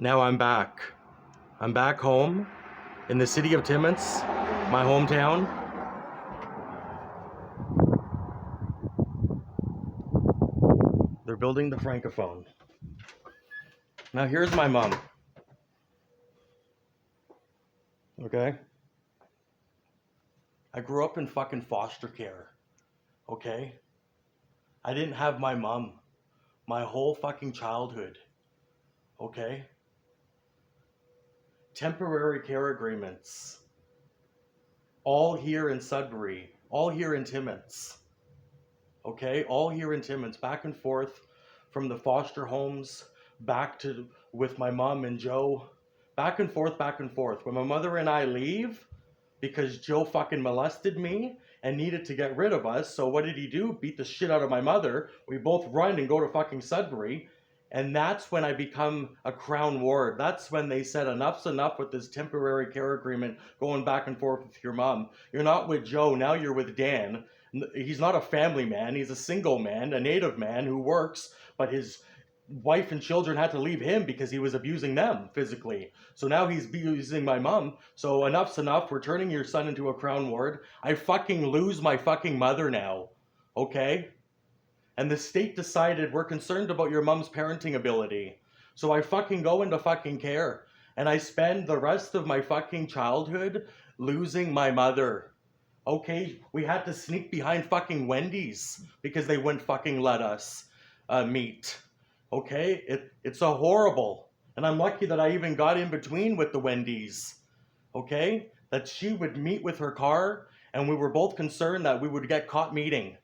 Now I'm back. I'm back home in the city of Timmins, my hometown. They're building the Francophone. Now here's my mom. Okay? I grew up in fucking foster care. Okay? I didn't have my mom my whole fucking childhood. Okay? Temporary care agreements. All here in Sudbury. All here in Timmins. Okay? All here in Timmins. Back and forth from the foster homes back to with my mom and Joe. Back and forth, back and forth. When my mother and I leave, because Joe fucking molested me and needed to get rid of us. So what did he do? Beat the shit out of my mother. We both run and go to fucking Sudbury. And that's when I become a Crown ward. That's when they said enough's enough with this temporary care agreement going back and forth with your mom. You're not with Joe, now you're with Dan. He's not a family man, he's a single man, a native man who works, but his wife and children had to leave him because he was abusing them physically. So now he's abusing my mom. So enough's enough. We're turning your son into a Crown ward. I fucking lose my fucking mother now. Okay? And the state decided we're concerned about your mom's parenting ability. So I fucking go into fucking care. And I spend the rest of my fucking childhood losing my mother. Okay? We had to sneak behind fucking Wendy's because they wouldn't fucking let us meet. Okay, it's a horrible, and I'm lucky that I even got in between with the Wendy's, okay, that she would meet with her car, and we were both concerned that we would get caught meeting,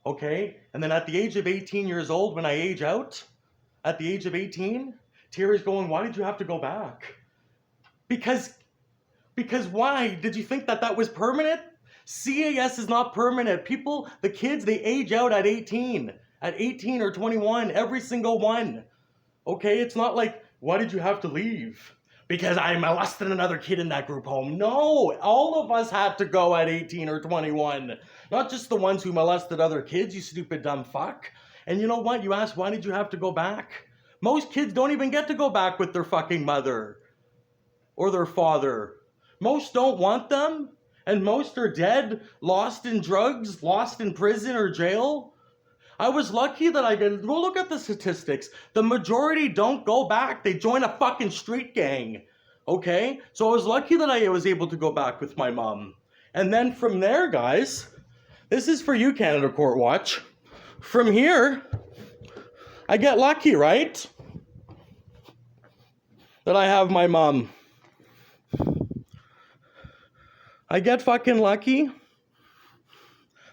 okay, and then at the age of 18 years old, when I age out, at the age of 18, Terry's going, why did you have to go back? Because why? Did you think that was permanent? CAS is not permanent. People, the kids, they age out at 18. At 18 or 21, every single one. Okay, it's not like, why did you have to leave? Because I molested another kid in that group home. No, all of us had to go at 18 or 21. Not just the ones who molested other kids, you stupid dumb fuck. And you know what? You ask, why did you have to go back? Most kids don't even get to go back with their fucking mother or their father. Most don't want them, and most are dead, lost in drugs, lost in prison or jail. I was lucky that I could go look at the statistics. The majority don't go back. They join a fucking street gang. Okay? So I was lucky that I was able to go back with my mom. And then from there, guys, this is for you, Canada Court Watch. From here, I get lucky, right? That I have my mom. I get fucking lucky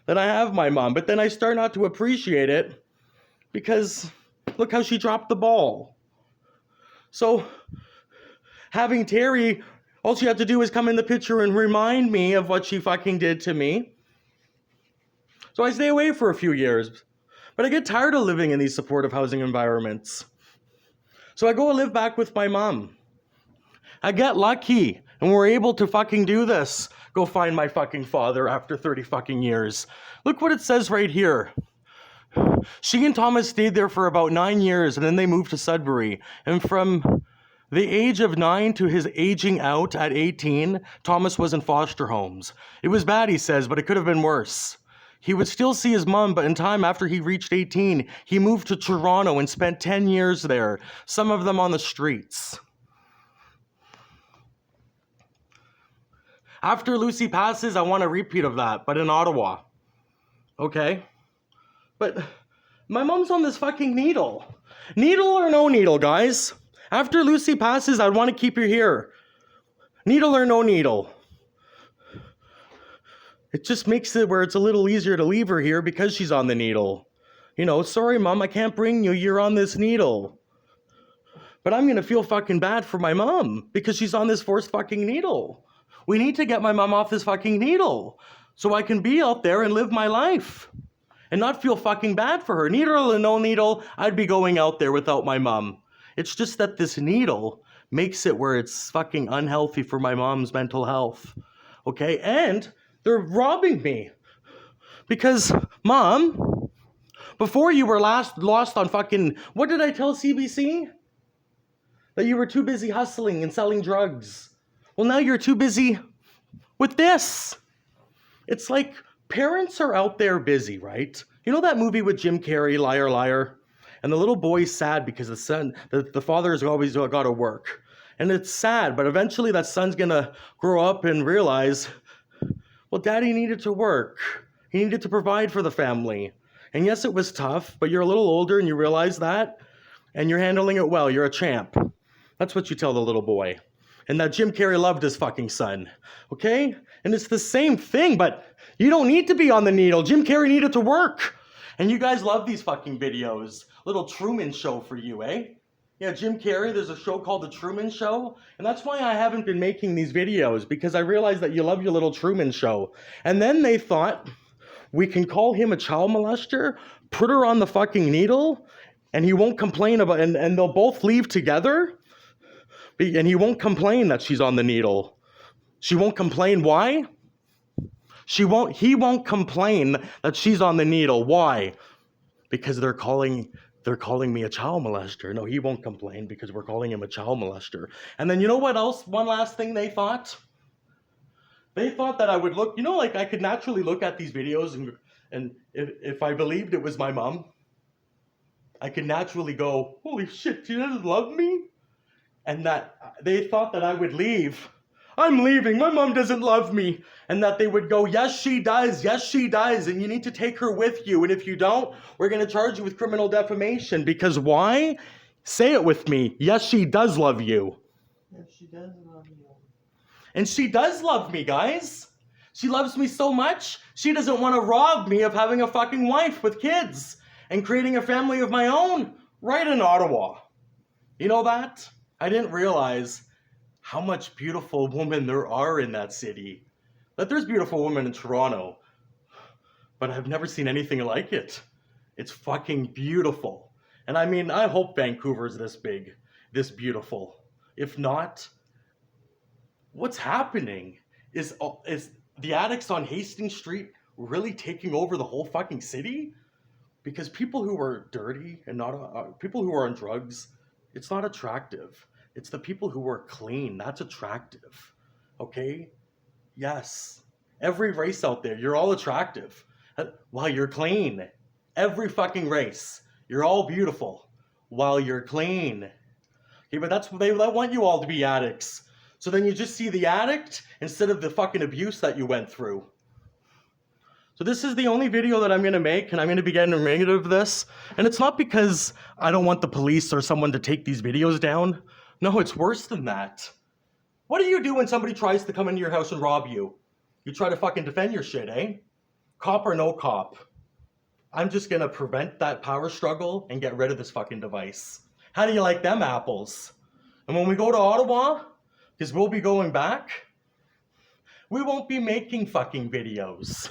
that I have my mom, but then I start not to appreciate it because look how she dropped the ball. So having Terry, all she had to do is come in the picture and remind me of what she fucking did to me. So I stay away for a few years, but I get tired of living in these supportive housing environments. So I go and live back with my mom. I get lucky and we're able to fucking do this. Go find my fucking father after 30 fucking years. Look what it says right here. She and Thomas stayed there for about 9 years and then they moved to Sudbury. And from the age of 9 to his aging out at 18, Thomas was in foster homes. It was bad, he says, but it could have been worse. He would still see his mom, but in time after he reached 18, he moved to Toronto and spent 10 years there, some of them on the streets. After Lucy passes, I want a repeat of that, but in Ottawa. Okay? But my mom's on this fucking needle. Needle or no needle, guys? After Lucy passes, I want to keep her here. Needle or no needle? It just makes it where it's a little easier to leave her here because she's on the needle. You know, sorry, Mom, I can't bring you. You're on this needle. But I'm going to feel fucking bad for my mom because she's on this forced fucking needle. We need to get my mom off this fucking needle so I can be out there and live my life and not feel fucking bad for her. Needle or no needle, I'd be going out there without my mom. It's just that this needle makes it where it's fucking unhealthy for my mom's mental health. Okay? And they're robbing me because, Mom, before you were lost on fucking, what did I tell CBC? that you were too busy hustling and selling drugs. Well, now you're too busy with this. It's like parents are out there busy, right? You know that movie with Jim Carrey, Liar, Liar? And the little boy's sad because the father has always got to work. And it's sad, but eventually that son's gonna grow up and realize, well, daddy needed to work. He needed to provide for the family. And yes, it was tough, but you're a little older and you realize that, and you're handling it well. You're a champ. That's what you tell the little boy. And that Jim Carrey loved his fucking son, okay? And it's the same thing, but you don't need to be on the needle. Jim Carrey needed to work. And you guys love these fucking videos. Little Truman Show for you, eh? Yeah, Jim Carrey, there's a show called The Truman Show. And that's why I haven't been making these videos, because I realized that you love your little Truman Show. And then they thought, we can call him a child molester, put her on the fucking needle, and he won't complain about it, and they'll both leave together. And he won't complain that she's on the needle. She won't complain. Why? He won't complain that she's on the needle. Why? Because they're calling me a child molester. No, he won't complain because we're calling him a child molester. And then you know what else? One last thing they thought? They thought that I would look, like I could naturally look at these videos and if I believed it was my mom, I could naturally go, holy shit, she doesn't love me? And that they thought that I would leave. I'm leaving, my mom doesn't love me. And that they would go, yes, she does, and you need to take her with you. And if you don't, we're going to charge you with criminal defamation. Because why? Say it with me. Yes, she does love you. Yes, she does love you. And she does love me, guys. She loves me so much, she doesn't want to rob me of having a fucking wife with kids and creating a family of my own right in Ottawa. You know that? I didn't realize how much beautiful women there are in that city. That there's beautiful women in Toronto, but I've never seen anything like it. It's fucking beautiful. And I mean, I hope Vancouver's this big, this beautiful. If not, what's happening? Is the addicts on Hastings Street really taking over the whole fucking city? Because people who are dirty and not people who are on drugs, it's not attractive. It's the people who are clean that's attractive. Okay? Yes. Every race out there, you're all attractive. While you're clean. Every fucking race. You're all beautiful. While you're clean. Okay, but that's they want you all to be addicts. So then you just see the addict instead of the fucking abuse that you went through. So this is the only video that I'm going to make, and I'm going to be getting rid of this. And it's not because I don't want the police or someone to take these videos down. No, it's worse than that. What do you do when somebody tries to come into your house and rob you? You try to fucking defend your shit, eh? Cop or no cop? I'm just going to prevent that power struggle and get rid of this fucking device. How do you like them apples? And when we go to Ottawa, because we'll be going back, we won't be making fucking videos.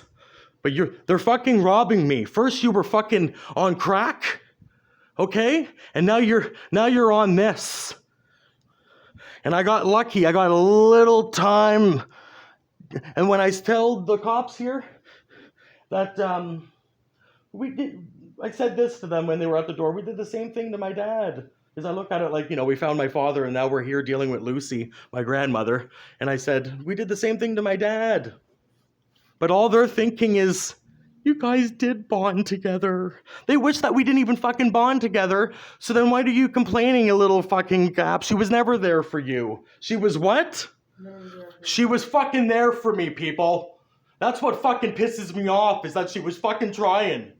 But they're fucking robbing me. First you were fucking on crack, okay? And now you're on this. And I got lucky. I got a little time. And when I tell the cops here that I said this to them when they were at the door. We did the same thing to my dad. Because I look at it like, we found my father and now we're here dealing with Lucy, my grandmother. And I said, we did the same thing to my dad. But all they're thinking is, you guys did bond together. They wish that we didn't even fucking bond together. So then why are you complaining, you little fucking gap? She was never there for you. She was what? She was fucking there for me, people. That's what fucking pisses me off, is that she was fucking trying.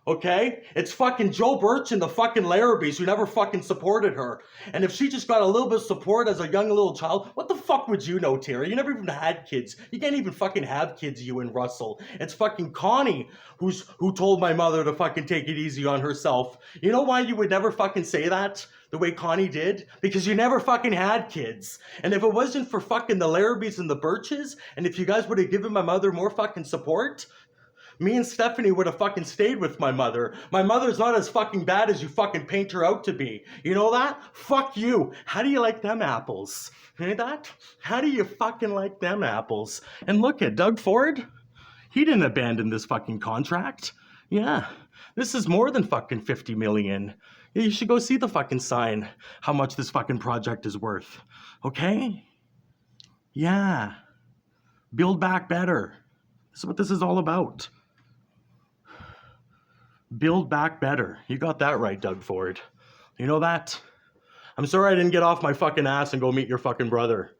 Okay? It's fucking Joe Birch and the fucking Larrabees who never fucking supported her. And if she just got a little bit of support as a young little child, what the fuck would you know, Terry? You never even had kids. You can't even fucking have kids, you and Russell. It's fucking Connie who told my mother to fucking take it easy on herself. You know why you would never fucking say that the way Connie did? Because you never fucking had kids. And if it wasn't for fucking the Larrabees and the Birches, and if you guys would have given my mother more fucking support, me and Stephanie would have fucking stayed with my mother. My mother's not as fucking bad as you fucking paint her out to be. You know that? Fuck you. How do you like them apples? Hear that? How do you fucking like them apples? And look at Doug Ford. He didn't abandon this fucking contract. Yeah. This is more than fucking 50 million. Yeah, you should go see the fucking sign, how much this fucking project is worth. Okay? Yeah. Build back better. This is what this is all about. Build back better. You got that right, Doug Ford. You know that? I'm sorry I didn't get off my fucking ass and go meet your fucking brother.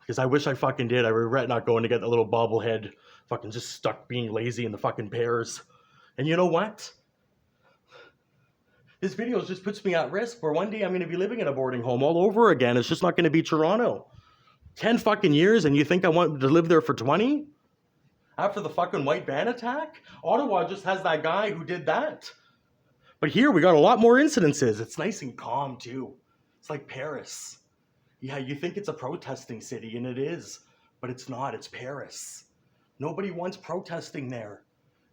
Because I wish I fucking did. I regret not going to get the little bobblehead. Fucking just stuck being lazy in the fucking pears. And you know what? This video just puts me at risk where one day I'm going to be living in a boarding home all over again. It's just not going to be Toronto. 10 fucking years and you think I want to live there for 20? After the fucking white van attack? Ottawa just has that guy who did that. But here we got a lot more incidences. It's nice and calm too. It's like Paris. Yeah, you think it's a protesting city, and it is. But it's not. It's Paris. Nobody wants protesting there.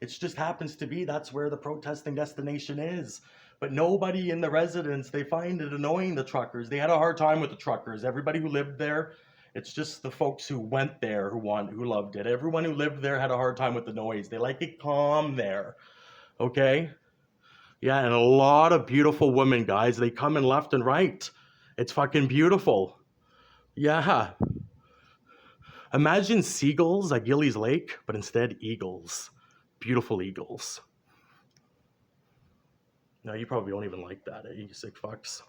It just happens to be that's where the protesting destination is. But nobody in the residents, they find it annoying, the truckers. They had a hard time with the truckers. Everybody who lived there, it's just the folks who went there who loved it. Everyone who lived there had a hard time with the noise. They like it calm there. Okay? Yeah, and a lot of beautiful women, guys. They come in left and right. It's fucking beautiful. Yeah. Imagine seagulls at Gillies Lake, but instead eagles. Beautiful eagles. No, you probably won't even like that, you sick fucks.